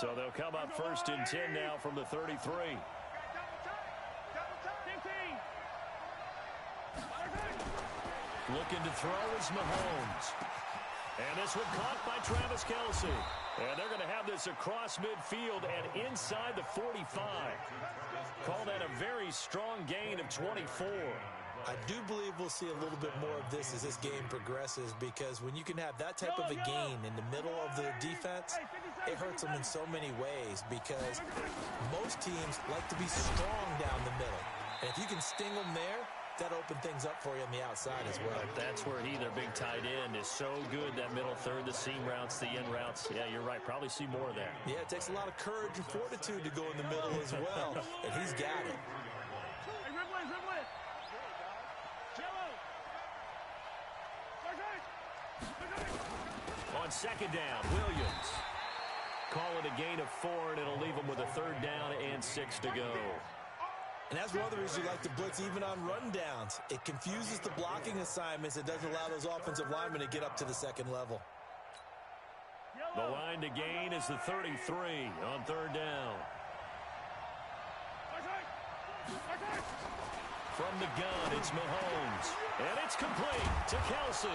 So they'll come up 1st and 10 now from the 33. Looking to throw is Mahomes. And this one caught by Travis Kelce. And they're going to have this across midfield and inside the 45. Call that a very strong gain of 24. I do believe we'll see a little bit more of this as this game progresses, because when you can have that type of a gain in the middle of the defense, it hurts them in so many ways, because most teams like to be strong down the middle. And if you can sting them there, that opened things up for you on the outside as well. That's where their big tight end, is so good, that middle third, the seam routes, the in routes. Yeah, you're right. Probably see more of that. Yeah, it takes a lot of courage and fortitude to go in the middle as well, and he's got it. On 2nd down, Williams. Call it a gain of 4, and it'll leave them with a 3rd down and 6 to go. And that's one of the reasons you like to blitz even on rundowns. It confuses the blocking assignments. It doesn't allow those offensive linemen to get up to the 2nd level. The line to gain is the 33 on 3rd down. From the gun, it's Mahomes. And it's complete to Kelce.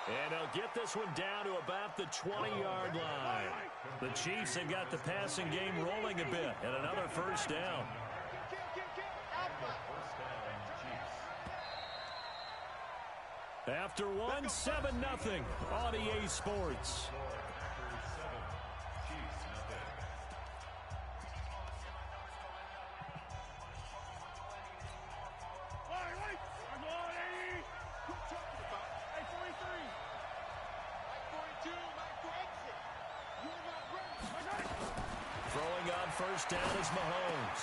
And they'll get this one down to about the 20-yard line. The Chiefs have got the passing game rolling a bit, and another 1st down. After one, 7-0 on EA Sports. Throwing on 1st down is Mahomes.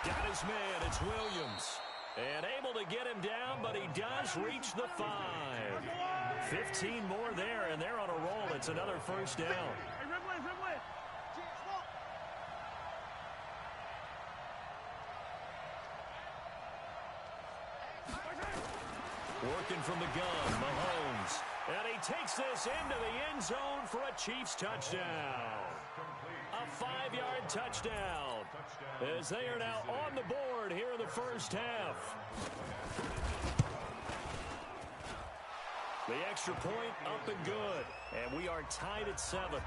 Got his man, it's Williams. And able to get him down, but he does reach the 5. 15 more there, and they're on a roll. It's another 1st down. Working from the gun, Mahomes. And he takes this into the end zone for a Chiefs touchdown. A 5-yard touchdown, as they are now on the board here in the 1st half. The extra point up and good, and we are tied at 7.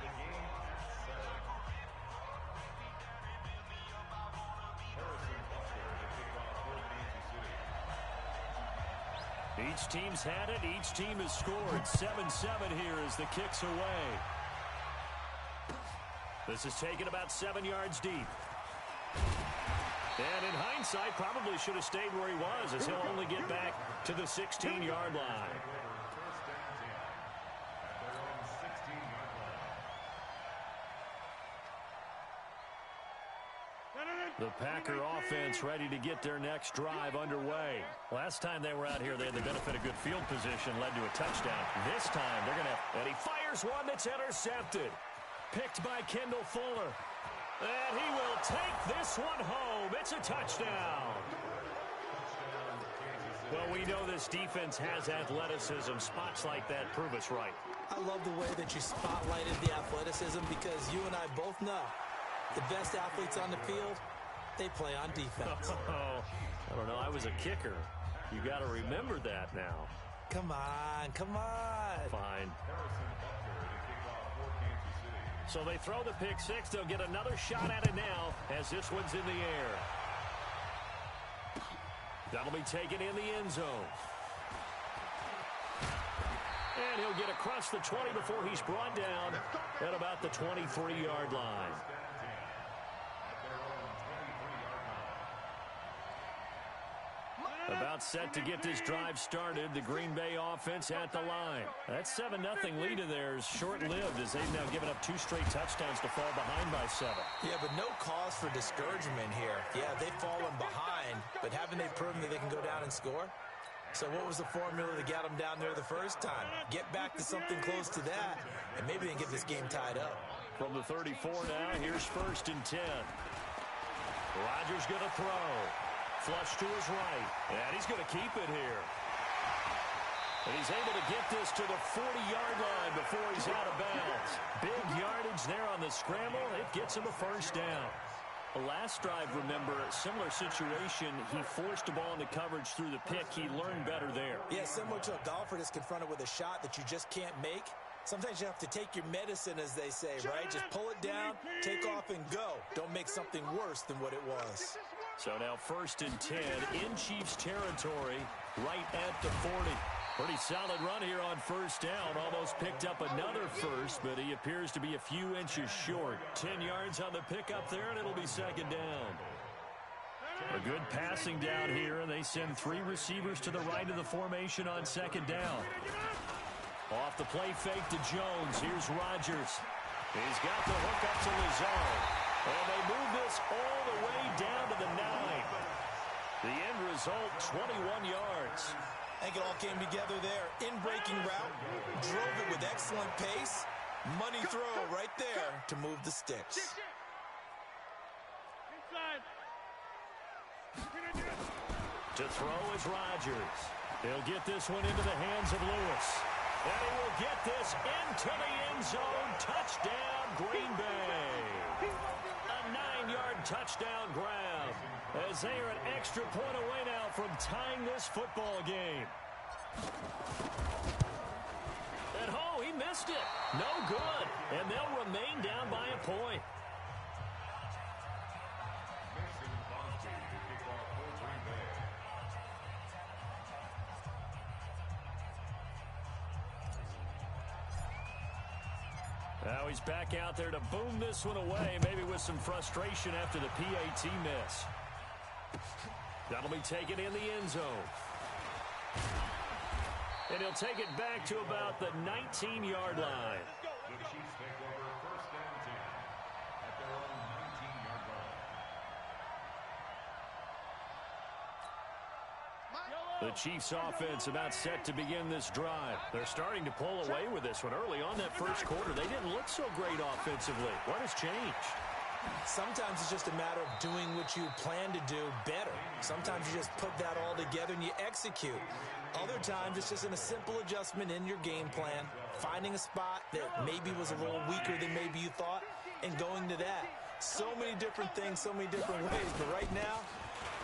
Each team's had it. Each team has scored. 7-7 here as the kick's away. This is taken about 7 yards deep. And in hindsight, probably should have stayed where he was, as he'll only get back to the 16-yard line. The Packer offense ready to get their next drive underway. Last time they were out here, they had the benefit of good field position, led to a touchdown. This time, they're going to... And he fires one that's intercepted. Picked by Kendall Fuller. And he will take this one home. It's a touchdown. Well, we know this defense has athleticism. Spots like that prove us right. I love the way that you spotlighted the athleticism, because you and I both know the best athletes on the field, they play on defense. I don't know. I was a kicker. You got to remember that now. Come on, come on. Fine. So they throw the pick six. They'll get another shot at it now as this one's in the air. That'll be taken in the end zone. And he'll get across the 20 before he's brought down at about the 23-yard line. About set to get this drive started. The Green Bay offense at the line. That 7-0 lead of theirs short-lived, as they've now given up 2 straight touchdowns to fall behind by 7. Yeah, but no cause for discouragement here. Yeah, they've fallen behind, but haven't they proven that they can go down and score? So what was the formula that got them down there the first time? Get back to something close to that, and maybe they can get this game tied up. From the 34 now, here's 1st and 10. Rodgers going to throw. Flush to his right, and he's going to keep it here. And he's able to get this to the 40-yard line before he's out of bounds. Big yardage yards there on the scramble. It gets him a first down. The last drive, remember, similar situation. He forced the ball into coverage through the pick. He learned better there. Yeah, similar to a golfer that's confronted with a shot that you just can't make. Sometimes you have to take your medicine, as they say, right? Just pull it down, take off, and go. Don't make something worse than what it was. So now 1st and 10 in Chiefs territory, right at the 40. Pretty solid run here on 1st down. Almost picked up another first, but he appears to be a few inches short. 10 yards on the pickup there, and it'll be 2nd down. A good passing down here, and they send 3 receivers to the right of the formation on 2nd down. Off the play fake to Jones. Here's Rodgers. He's got the hook up to Lazard. And they move this all the way down to the 9. The end result, 21 yards. I think it all came together there. In-breaking route, drove it with excellent pace. Money throw right there to move the sticks. To throw is Rodgers. He'll get this one into the hands of Lewis. And he will get this into the end zone. Touchdown, Green Bay. A 9-yard touchdown grab, as they are an extra point away now from tying this football game. And oh, he missed it. No good. And they'll remain down by a point. Now he's back out there to boom this one away, maybe with some frustration after the PAT miss. That'll be taken in the end zone. And he'll take it back to about the 19-yard line. The Chiefs take over 1st and 10 at their own 19-yard line. The Chiefs offense about set to begin this drive. They're starting to pull away with this one. Early on that first quarter, they didn't look so great offensively. What has changed? Sometimes it's just a matter of doing what you plan to do better. Sometimes you just put that all together and you execute. Other times it's just a simple adjustment in your game plan, finding a spot that maybe was a little weaker than maybe you thought, and going to that. So many different things, so many different ways, but right now,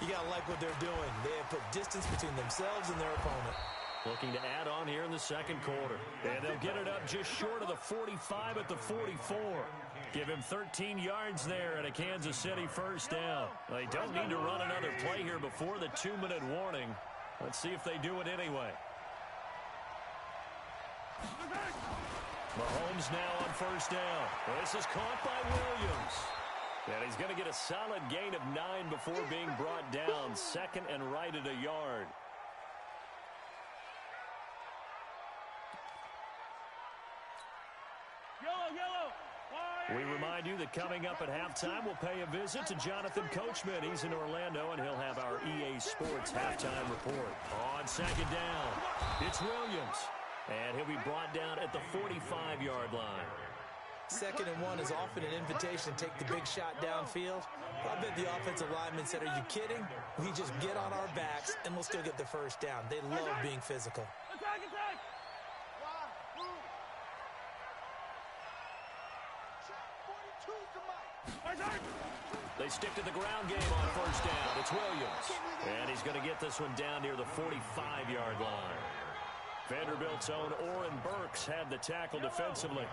you got to like what they're doing. They have put distance between themselves and their opponent. Looking to add on here in the second quarter. And they'll get it up just short of the 45 at the 44. Give him 13 yards there and a Kansas City first down. They don't need to run another play here before the 2-minute warning. Let's see if they do it anyway. Mahomes now on first down. This is caught by Williams. And he's going to get a solid gain of 9 before being brought down. 2nd and right at a yard. We remind you that coming up at halftime, we'll pay a visit to Jonathan Coachman. He's in Orlando, and he'll have our EA Sports halftime report. On 2nd down, it's Williams. And he'll be brought down at the 45-yard line. 2nd and 1 is often an invitation to take the big shot downfield. I bet the offensive lineman said, are you kidding? We just get on our backs, and we'll still get the first down. They love being physical. Attack! They stick to the ground game on first down. It's Williams. And he's going to get this one down near the 45-yard line. Vanderbilt's own Oren Burks had the tackle defensively.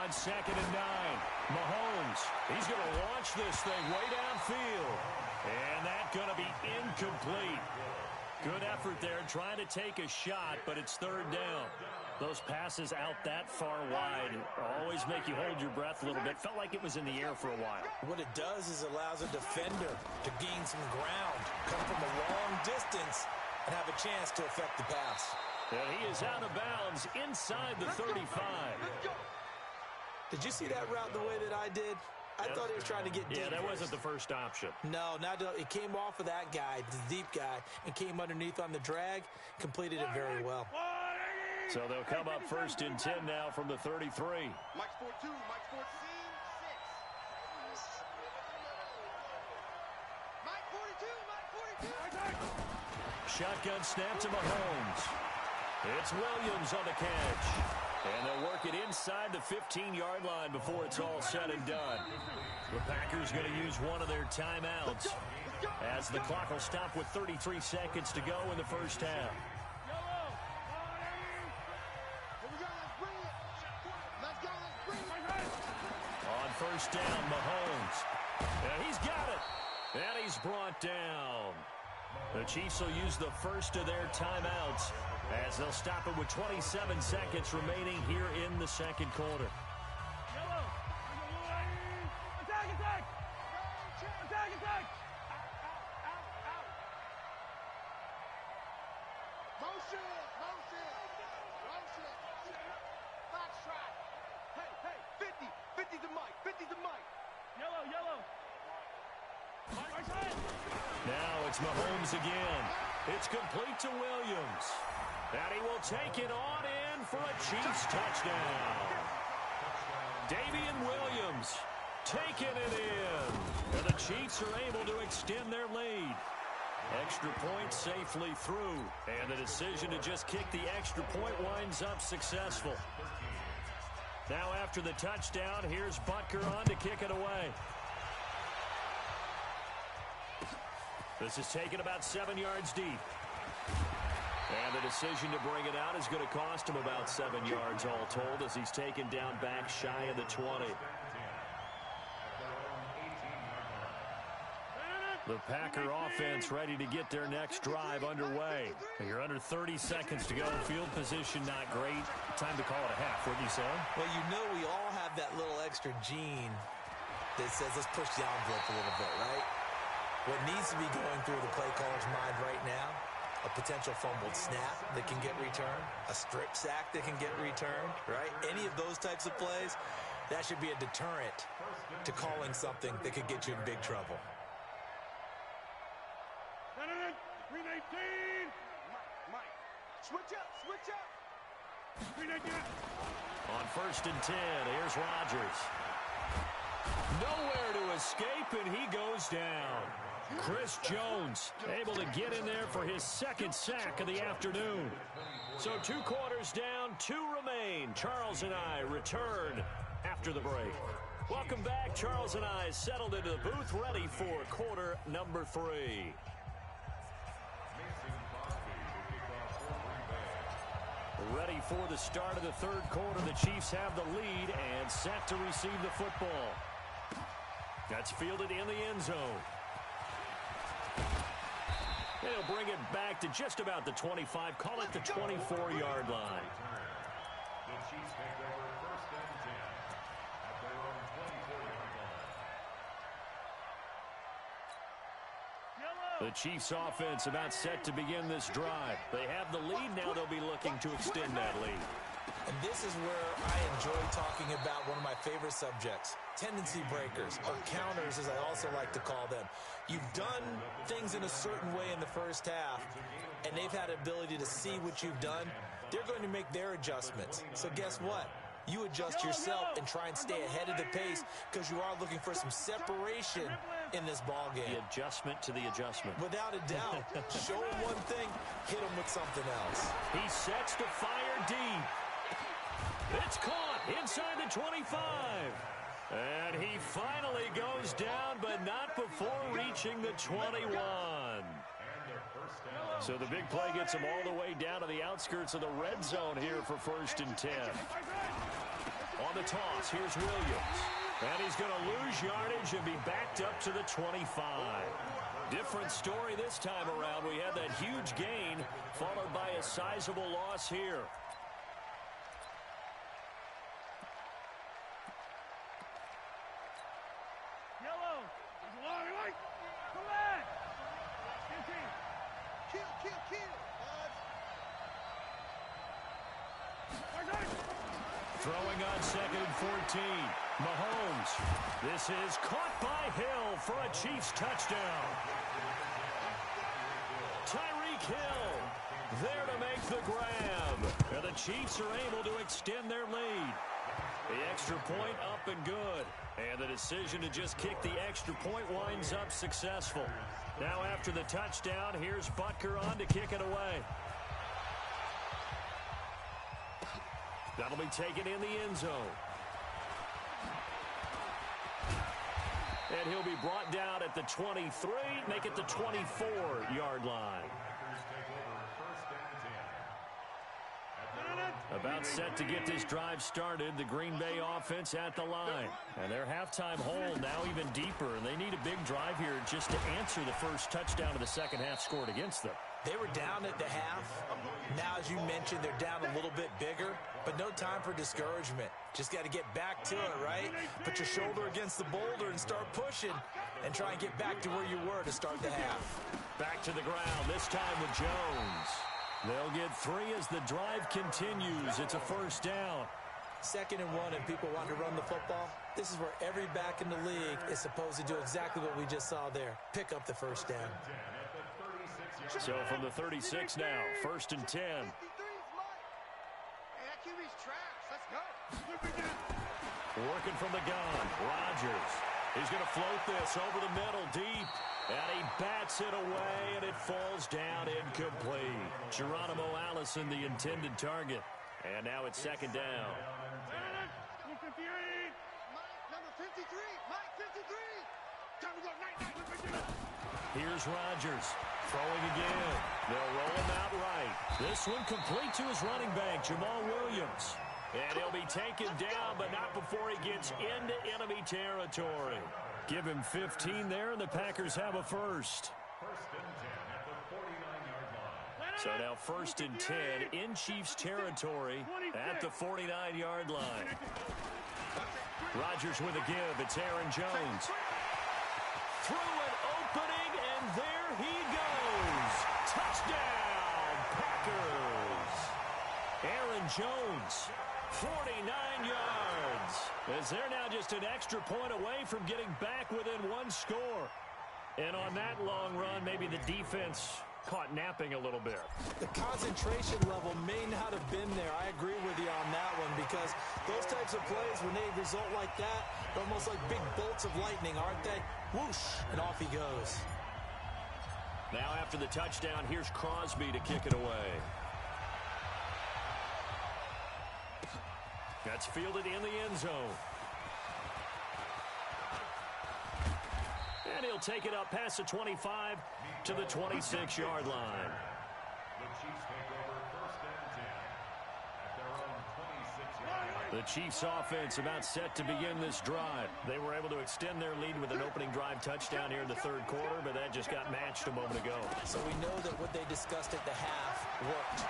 On 2nd and 9, Mahomes. He's going to launch this thing way downfield. And that's going to be incomplete. Good effort there, trying to take a shot, but it's 3rd down. Those passes out that far wide always make you hold your breath a little bit. Felt like it was in the air for a while. What it does is allows a defender to gain some ground, come from a long distance, and have a chance to affect the pass. And he is out of bounds inside the 35. Did you see that route the way that I did? I thought he was trying to get deep. Yeah, that wasn't the first option. No, it came off of that guy, the deep guy, and came underneath on the drag, completed it very well. So they'll come up 1st and 10 now from the 33. Mike's 4-2, Mike's 4-6. Mike 42, Mike shotgun snap to Mahomes. It's Williams on the catch. And they'll work it inside the 15-yard line before it's all said and done. The Packers going to use one of their timeouts as the clock will stop with 33 seconds to go in the first half. On first down, Mahomes. And he's got it. And he's brought down. The Chiefs will use the first of their timeouts as they'll stop it with 27 seconds remaining here in the second quarter. Now it's Mahomes again. It's complete to Williams. And he will take it on in for a Chiefs touchdown. Davian Williams taking it in. And the Chiefs are able to extend their lead. Extra point safely through. And the decision to just kick the extra point winds up successful. Now after the touchdown, here's Butker on to kick it away. This is taken about 7 yards deep. And the decision to bring it out is going to cost him about 7 yards all told as he's taken down back shy of the 20. The Packer offense ready to get their next drive underway. You're under 30 seconds to go. Field position not great. Time to call it a half, wouldn't you say? Well, you know we all have that little extra gene that says let's push the envelope a little bit, right? What needs to be going through the play caller's mind right now, a potential fumbled snap that can get returned, a strip sack that can get returned, right? Any of those types of plays, that should be a deterrent to calling something that could get you in big trouble. 319. Mike, switch up. On first and 10, here's Rodgers. Nowhere to escape, and he goes down. Chris Jones able to get in there for his second sack of the afternoon. So 2 quarters down, 2 remain. Charles and I return after the break. Welcome back. Charles and I settled into the booth, ready for quarter number 3. Ready for the start of the third quarter. The Chiefs have the lead and set to receive the football. That's fielded in the end zone. They'll bring it back to just about the 25. Call it the 24-yard line. The Chiefs take over first and 10 at their own 24-yard line. The Chiefs offense about set to begin this drive. They have the lead. Now they'll be looking to extend that lead. And this is where I enjoy talking about one of my favorite subjects, tendency breakers, or counters as I also like to call them. You've done things in a certain way in the first half, and they've had the ability to see what you've done. They're going to make their adjustments. So guess what? You adjust yourself and try and stay ahead of the pace because you are looking for some separation in this ball game. The adjustment to the adjustment. Without a doubt. Show them one thing, hit them with something else. He sets to fire deep. It's caught inside the 25. And he finally goes down, but not before reaching the 21. So the big play gets him all the way down to the outskirts of the red zone here for first and 10. On the toss, here's Williams. And he's going to lose yardage and be backed up to the 25. Different story this time around. We had that huge gain followed by a sizable loss here. Throwing on second and 14. Mahomes. This is caught by Hill for a Chiefs touchdown. Tyreek Hill there to make the grab. And the Chiefs are able to extend their lead. The extra point up and good. And the decision to just kick the extra point winds up successful. Now after the touchdown, here's Butker on to kick it away. That'll be taken in the end zone. And he'll be brought down at the 23, make it the 24-yard line. About set to get this drive started, the Green Bay offense at the line. And their halftime hole now even deeper, and they need a big drive here just to answer the first touchdown of the second half scored against them. They were down at the half. Now, as you mentioned, they're down a little bit bigger, but no time for discouragement. Just got to get back to it, right? Put your shoulder against the boulder and start pushing and try and get back to where you were to start the half. Back to the ground, this time with Jones. They'll get 3 as the drive continues. It's a first down. 2nd and 1, and people want to run the football. This is where every back in the league is supposed to do exactly what we just saw there. Pick up the first down. So from the 36 now, 1st and 10. Working from the gun, Rodgers. He's going to float this over the middle deep. And he bats it away, and it falls down incomplete. Geronimo Allison, the intended target. And now it's 2nd down. Here's Rodgers. Throwing again. They'll roll him out right. This one complete to his running back, Jamal Williams. And he'll be taken down, but not before he gets into enemy territory. Give him 15 there, and the Packers have a first. So now 1st and 10 in Chiefs territory at the 49-yard line. Rodgers with a give. It's Aaron Jones. Through an opening, and there he goes. Touchdown, Packers. Aaron Jones, 49 yards. As they're now just an extra point away from getting back within 1 score. And on that long run, maybe the defense caught napping a little bit. The concentration level may not have been there. I agree with you on that one, because those types of plays, when they result like that, they're almost like big bolts of lightning, aren't they? Whoosh, and off he goes. Now after the touchdown, here's Crosby to kick it away. That's fielded in the end zone. And he'll take it up past the 25 to the 26-yard line. The Chiefs take over 1st and 10 at their own 26-yard line. The Chiefs offense about set to begin this drive. They were able to extend their lead with an opening drive touchdown here in the 3rd quarter, but that just got matched a moment ago. So we know that what they discussed at the half worked.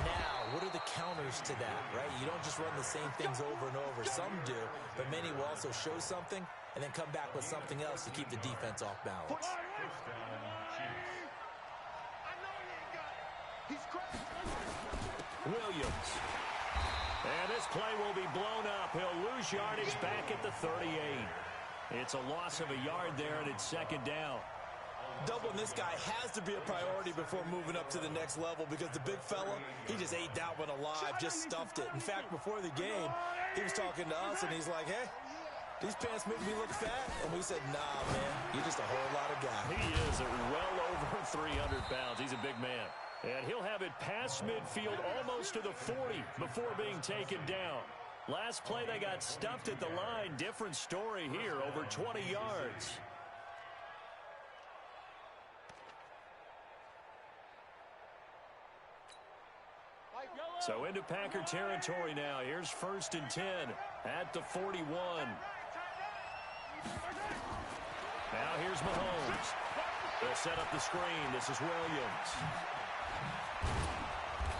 Now, what are the counters to that, right? You don't just run the same things over and over. Some do, but many will also show something and then come back with something else to keep the defense off balance. Williams. And this play will be blown up. He'll lose yardage back at the 38. It's a loss of a yard there, and it's 2nd down. Doubling this guy has to be a priority before moving up to the next level, because the big fella, he just ate that one alive, just stuffed it. In fact, before the game, he was talking to us, and he's like, hey, these pants make me look fat? And we said, nah, man, you're just a whole lot of guy. He is well over 300 pounds. He's a big man. And he'll have it past midfield almost to the 40 before being taken down. Last play, they got stuffed at the line. Different story here, over 20 yards. So into Packer territory now. Here's 1st and 10 at the 41. Now here's Mahomes. They'll set up the screen. This is Williams.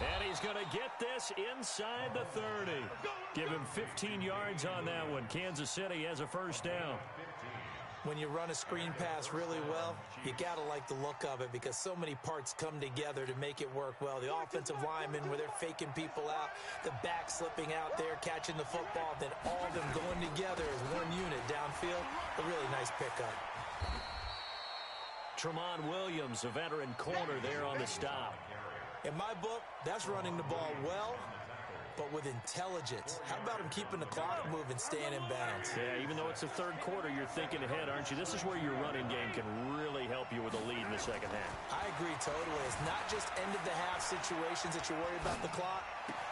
And he's going to get this inside the 30. Give him 15 yards on that one. Kansas City has a first down. When you run a screen pass really well, you got to like the look of it, because so many parts come together to make it work well. The offensive linemen, where they're faking people out, the back slipping out there, catching the football, then all of them going together as one unit downfield. A really nice pickup. Tramon Williams, a veteran corner there on the stop. In my book, that's running the ball well but with intelligence. How about him keeping the clock moving, staying in bounds? Yeah, even though it's the third quarter, you're thinking ahead, aren't you? This is where your running game can really help you with a lead in the second half. I agree totally. It's not just end-of-the-half situations that you're worried about the clock.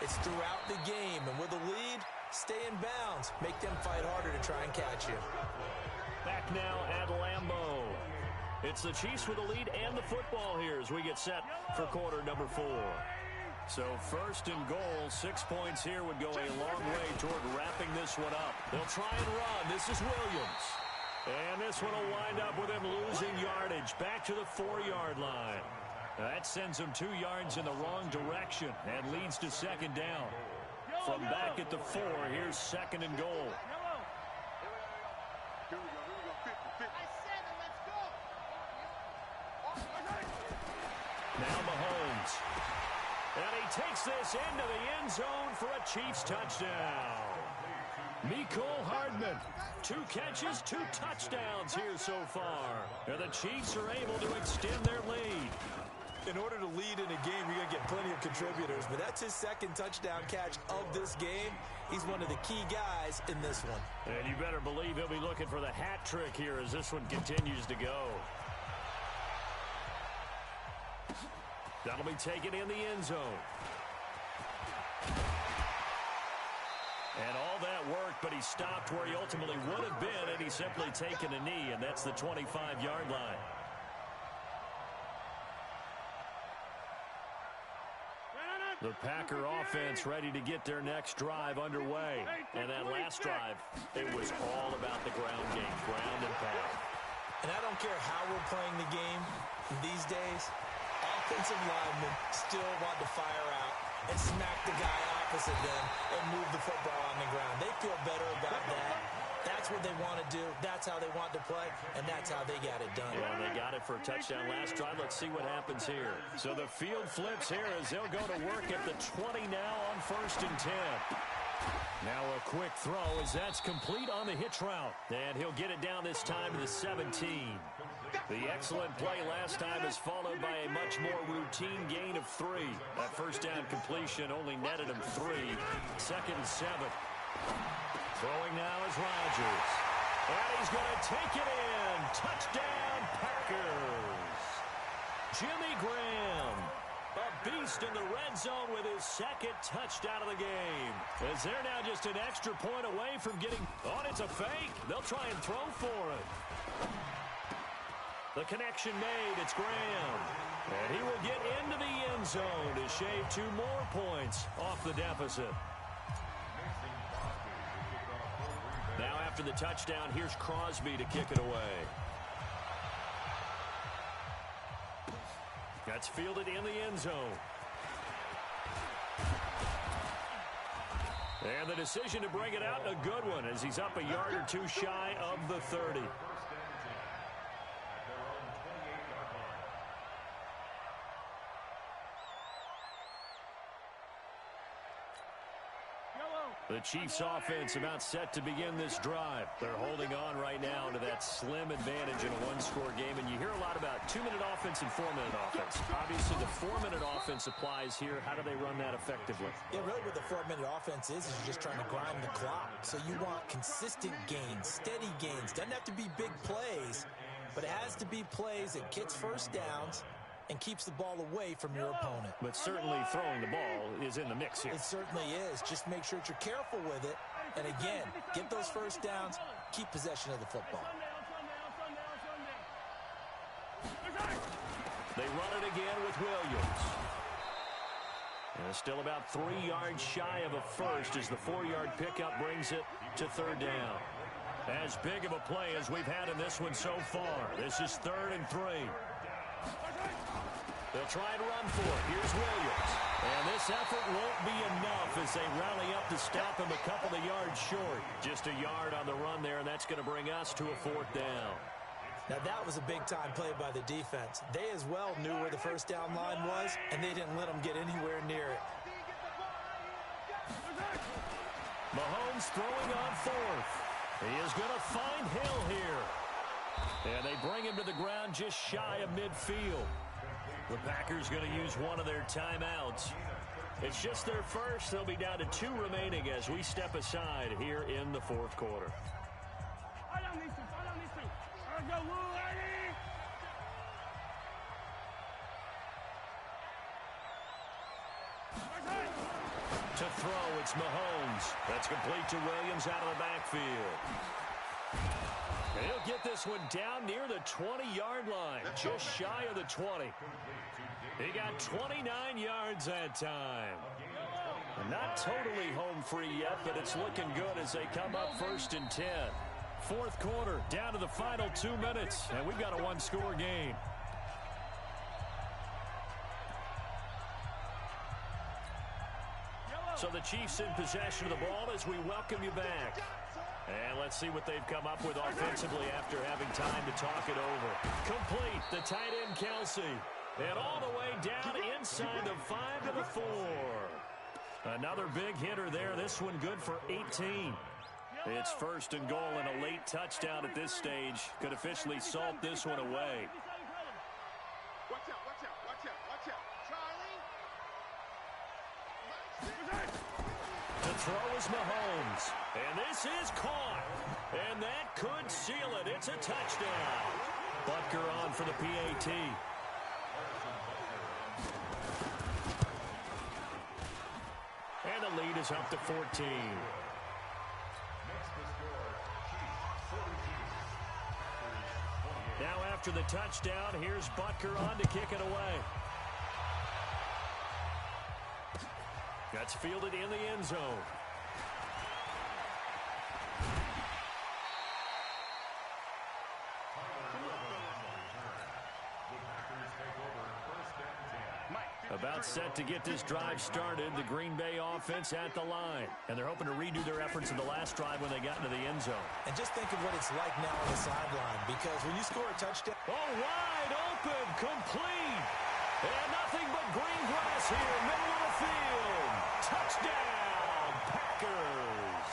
It's throughout the game. And with a lead, stay in bounds. Make them fight harder to try and catch you. Back now at Lambeau. It's the Chiefs with the lead and the football here as we get set for quarter number 4. So first and goal, 6 points here would go a long way toward wrapping this one up. They'll try and run. This is Williams. And this one will wind up with him losing yardage back to the 4-yard line. That sends him 2 yards in the wrong direction and leads to second down. From back at the 4, here's second and goal. Now Mahomes. And he takes this into the end zone for a Chiefs touchdown. Mecole Hardman, 2 catches, 2 touchdowns here so far. And the Chiefs are able to extend their lead. In order to lead in a game, you're going to get plenty of contributors, but that's his second touchdown catch of this game. He's one of the key guys in this one. And you better believe he'll be looking for the hat trick here as this one continues to go. That'll be taken in the end zone. And all that worked, but he stopped where he ultimately would have been, and he's simply taken a knee, and that's the 25-yard line. The Packer offense ready to get their next drive underway. And that last drive, it was all about the ground game, ground and pound. And I don't care how we're playing the game these days, offensive linemen still want to fire out and smack the guy opposite them and move the football on the ground. They feel better about that. That's what they want to do. That's how they want to play, and that's how they got it done. Well, they got it for a touchdown last drive. Let's see what happens here. So the field flips here as they'll go to work at the 20 now on 1st and 10. Now a quick throw as that's complete on the hitch route. And he'll get it down this time to the 17. The excellent play last time is followed by a much more routine gain of 3. That first down completion only netted him 3. 2nd and 7. Throwing now is Rodgers. And he's going to take it in. Touchdown, Packers. Jimmy Graham, a beast in the red zone with his 2nd touchdown of the game. As they're now just an extra point away from getting... Oh, it's a fake. They'll try and throw for it. The connection made. It's Graham. And he will get into the end zone to shave 2 more points off the deficit. Now after the touchdown, here's Crosby to kick it away. That's fielded in the end zone. And the decision to bring it out, a good one, as he's up a yard or 2 shy of the 30. The Chiefs offense about set to begin this drive. They're holding on right now to that slim advantage in a 1-score game. And you hear a lot about 2-minute offense and 4-minute offense. Obviously, the 4-minute offense applies here. How do they run that effectively? Yeah, really what the 4-minute offense is you're just trying to grind the clock. So you want consistent gains, steady gains. Doesn't have to be big plays, but it has to be plays that gets first downs and keeps the ball away from your opponent. But certainly throwing the ball is in the mix here. It certainly is. Just make sure that you're careful with it. And again, get those first downs, keep possession of the football. They run it again with Williams. And it's still about 3 yards shy of a first as the 4-yard pickup brings it to 3rd down. As big of a play as we've had in this one so far. This is 3rd and 3. They'll try and run for it. Here's Williams. And this effort won't be enough as they rally up to stop him a couple of yards short. Just a yard on the run there, and that's going to bring us to a 4th down. Now, that was a big-time play by the defense. They as well knew where the first down line was, and they didn't let them get anywhere near it. Mahomes throwing on 4th. He is going to find Hill here. And they bring him to the ground just shy of midfield. The Packers going to use one of their timeouts. It's just their first. They'll be down to 2 remaining as we step aside here in the fourth quarter. To throw, it's Mahomes. That's complete to Williams out of the backfield. And he'll get this one down near the 20-yard line, just shy of the 20. He got 29 yards that time. Not totally home free yet, but it's looking good as they come up 1st and 10. Fourth quarter, down to the final 2 minutes, and we've got a one-score game. So the Chiefs in possession of the ball as we welcome you back. And let's see what they've come up with offensively after having time to talk it over. Complete, the tight end Kelsey. And all the way down inside the 5 to the 4. Another big hitter there. This one good for 18. It's 1st and goal, and a late touchdown at this stage could officially salt this one away. Watch out, watch out, watch out, watch out. Charlie. To throw is Mahomes. And this is caught. And that could seal it. It's a touchdown. Butker on for the PAT. And the lead is up to 14. Now after the touchdown, here's Butker on to kick it away. That's fielded in the end zone. About set to get this drive started. The Green Bay offense at the line. And they're hoping to redo their efforts in the last drive when they got into the end zone. And just think of what it's like now on the sideline, because when you score a touchdown... Oh, wide open, complete. And nothing but green grass here, middle of the field. Touchdown, Packers.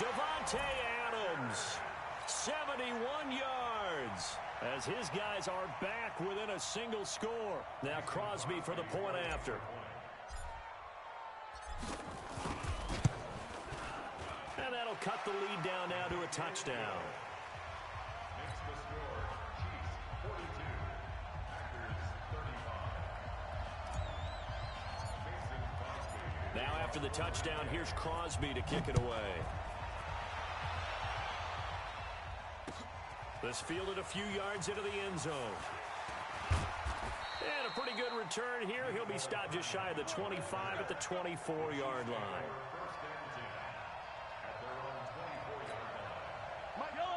Devontae Adams, 71 yards. As his guys are back within a single score. Now Crosby for the point after. And that'll cut the lead down now to a touchdown. Makes the score Chiefs 42, Packers 35. Mason Crosby. Now after the touchdown, here's Crosby to kick it away. This fielded a few yards into the end zone. And a pretty good return here. He'll be stopped just shy of the 25 at the 24-yard line.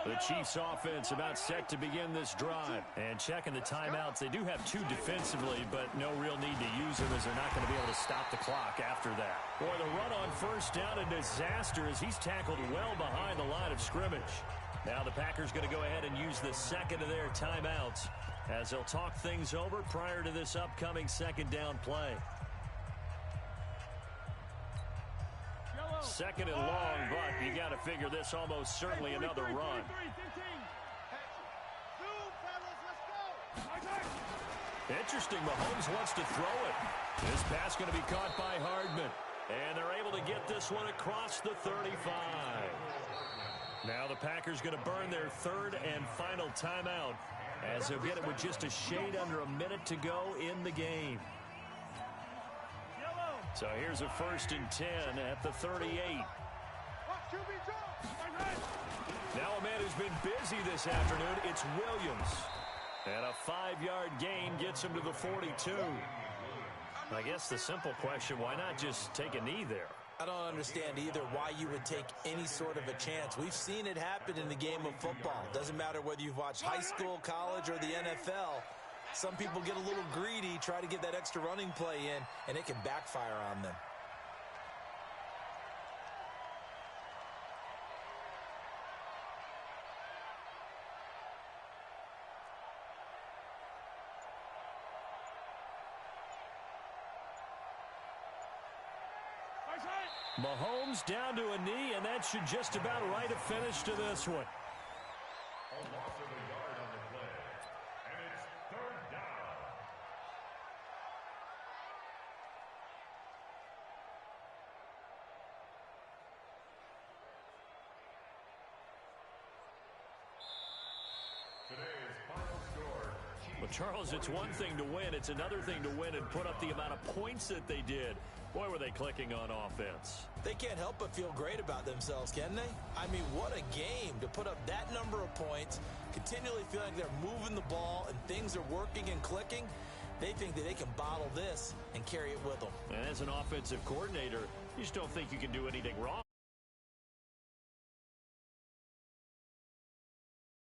The Chiefs offense about set to begin this drive. And checking the timeouts. They do have 2 defensively, but no real need to use them as they're not going to be able to stop the clock after that. Boy, the run on first down, a disaster as he's tackled well behind the line of scrimmage. Now the Packers going to go ahead and use the second of their timeouts as they'll talk things over prior to this upcoming second down play. Second and long, but you got to figure this almost certainly another run. Interesting, Mahomes wants to throw it. This pass going to be caught by Hardman. And they're able to get this one across the 35. Now the Packers going to burn their third and final timeout as they'll get it with just a shade under a minute to go in the game. So here's a 1st and 10 at the 38. Now a man who's been busy this afternoon, it's Williams. And a 5-yard gain gets him to the 42. I guess the simple question, why not just take a knee there? I don't understand either why you would take any sort of a chance. We've seen it happen in the game of football. Doesn't matter whether you've watched high school, college, or the NFL. Some people get a little greedy, try to get that extra running play in, and it can backfire on them. Mahomes down to a knee, and that should just about write a finish to this one. A loss of a yard on the play, and it's 3rd down. Well, Charles, it's one thing to win. It's another thing to win and put up the amount of points that they did. Boy, were they clicking on offense. They can't help but feel great about themselves, can they? I mean, what a game to put up that number of points, continually feel like they're moving the ball and things are working and clicking. They think that they can bottle this and carry it with them. And as an offensive coordinator, you just don't think you can do anything wrong.